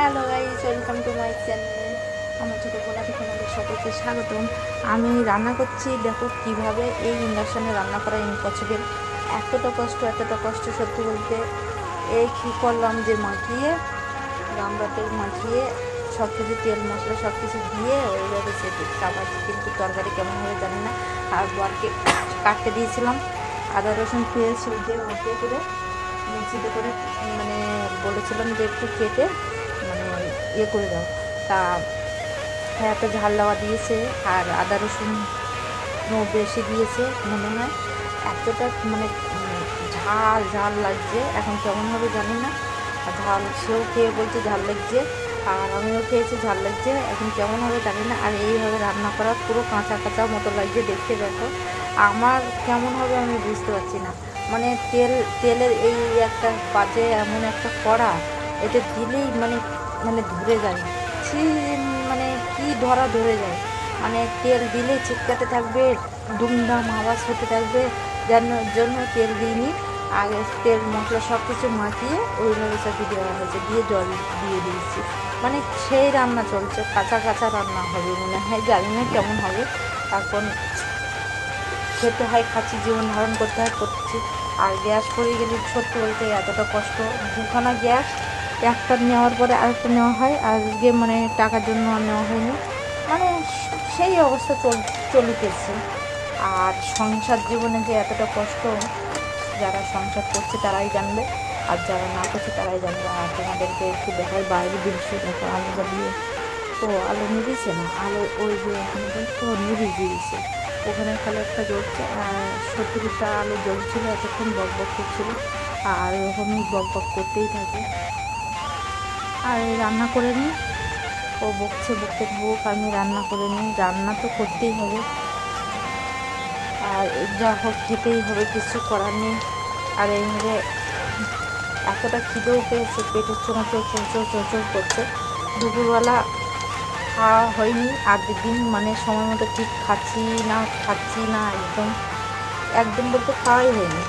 Hello guys, welcome to my channel. আমার ছোটো বোনাকে তোমাদের সকলকে স্বাগতম। আমি রান্না করছি, দেখো কিভাবে এই ইন্ডাকশানে রান্না করা ইম্পসিবল। এতটা কষ্ট সত্যি বলতে। এই কী করলাম যে মাখিয়ে গামড়া তেল মাখিয়ে সব কিছু তেল মশলা সব কিছু দিয়ে ওইভাবে সেটি আবার, কিন্তু তরকারি কেমন হবে জানি না। আর বরকে কাটতে দিয়েছিলাম আদা রসুন পেঁয়াজ দিয়ে ওকে করে মিক্সিতে করে, মানে বলেছিলাম যে একটু কেটে মানে ইয়ে করে দাও। তা এত ঝাল দেওয়া দিয়েছে আর আদা রসুন বেশি দিয়েছে মনে হয়। এতটা মানে ঝাল ঝাল লাগছে, এখন কেমন হবে জানি না। ঝাল সেও খেয়ে বলছে ঝাল লাগছে, আর আমিও খেয়েছি ঝাল লাগছে, এখন কেমন হবে জানি না। আর এইভাবে রান্না করা পুরো কাঁচা কাঁচা মতো লাগছে দেখতে। দেখো আমার কেমন হবে আমি বুঝতে পারছি না। মানে তেলের এই একটা বাজে এমন একটা কড়া, এতে দিলেই মানে মানে ধরে যায়, মানে কি ধরে যায়। মানে তেল দিলেই চিটকাতে থাকবে, দুমদাম আওয়াজ হতে থাকবে। যার জন্য তেল দিইনি, আগে তেল মশলা সব কিছু মাখিয়ে ওইভাবে চাপি দেওয়া হয়েছে, দিয়ে জল দিয়ে দিয়েছি। মানে সেই রান্না চলছে, কাঁচা কাঁচা রান্না হবে মনে হয়, জানি না কেমন হবে। এখন খেতে হয়, খাচ্ছি, জীবন ধারণ করতে হয়, করছি। আর গ্যাস পড়ে গেলে সত্যি বলতে এতটা কষ্ট। দুখানা গ্যাস, একটা নেওয়ার পরে আরেকটা নেওয়া হয়, আজকে মানে টাকার জন্য আর নেওয়া হয়নি। মানে সেই অবস্থা চলিতেছে। আর সংসার জীবনে যে এতটা কষ্ট, যারা সংসার করছে তারাই জানবে, আর যারা না করছে তারাই জানবে। আর তোমাদেরকে একটু দেখায় বাইরে দৃশ্য, দেখো আলু জ্বালিয়ে, ও আলু নিভিছে না, আলু ওই যে ওখানে তো নিভিয়ে দিয়েছে, ওখানে খালি একটা জ্বলছে। আর 70টা আলু জ্বলছিল, এতক্ষণ বক বক করছিল, আর ওরকমই বক বক করতেই থাকে। আর রান্না করে নিই, ও বকছে, বকতে থাকুক, আমি রান্না করে নিই। রান্না তো করতেই হবে, আর যা হোক খেতেই হবে, কিছু করার নেই। আর এইভাবে এতটা খিদেও পেয়েছে, পেটের চোঁচড় করছে। দুপুরবেলা খাওয়া হয়নি, আগের দিন মানে সময় মতো ঠিক খাচ্ছি না, একদম বলতে খাওয়াই হয়নি।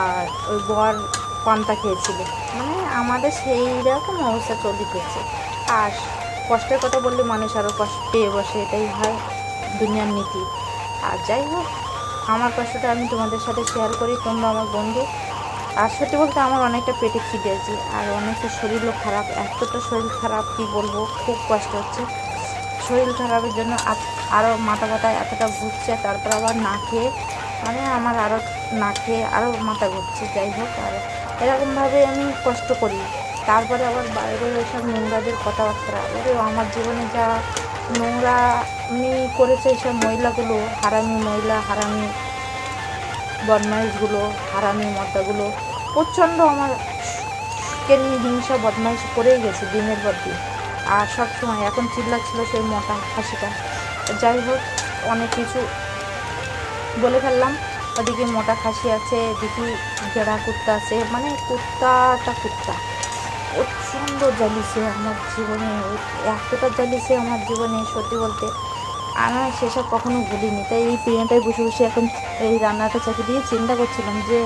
আর ওই বর পান্তা খেয়েছিল, মানে আমাদের সেই রকম অবস্থা চলিতেছে। আর কষ্টের কথা বললে মানুষ আরও কষ্ট পেয়ে বসে, এটাই হয় দুনিয়ার নীতি। আর যাই হোক, আমার কষ্টটা আমি তোমাদের সাথে শেয়ার করি, তোমরা আমার বন্ধু। আর সত্যি বলতে আমার অনেকটা পেটে খিদে আছে, আর অনেকটা শরীরও খারাপ, এতটা শরীর খারাপ কি বলবো, খুব কষ্ট হচ্ছে। শরীর খারাপের জন্য আরও মাথা ব্যথা এতটা ঘুরছে, তারপর আবার না খেয়ে, মানে আমার আরও না খেয়ে আরও মাথা ঘুরছে। যাই হোক, আর এরকমভাবে আমি কষ্ট করি। তারপরে আবার বাইরের ওইসব নোংরাদের কথাবার্তা, আমার জীবনে যা নোংরা আমি করেছে এইসব মহিলাগুলো, হারামি মহিলা, হারামি বদমাইশগুলো, হারামি মদ্দাগুলো প্রচণ্ড আমারকে নিয়ে হিংসা বদমাইশ করেই গেছে দিনের পর দিন। আর সব সময় এখন চিল্লাচ্ছিল সেই মোটা হাসিটা। যাই হোক, অনেক কিছু বলে ফেললাম। ওদিকে মোটা খাসি আছে, এদিকে জেরা কুত্তা আছে, মানে কুত্তা প্রচণ্ড জ্বালিয়েছে আমার জীবনে, এতটা জ্বালিয়েছে আমার জীবনে সত্যি বলতে আমি সেসব কখনো ভুলিনি। তাই এই পেঁয়াটায় বসে বসে এখন এই রান্নাটা চাকরি দিয়ে চিন্তা করছিলাম যে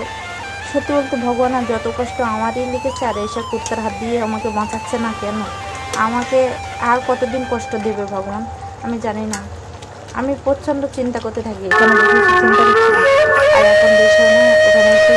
সত্যি বলতে ভগবান আর যত কষ্ট আমারই লিখেছে, আর এইসব কুত্তার হাত দিয়ে আমাকে বাঁচাচ্ছে না কেন? আমাকে আর কতদিন কষ্ট দেবে ভগবান আমি জানি না। আমি প্রচণ্ড চিন্তা করতে থাকি, এখানে বসে চিন্তা করছি, আর এখন দেশ ওখানে একটু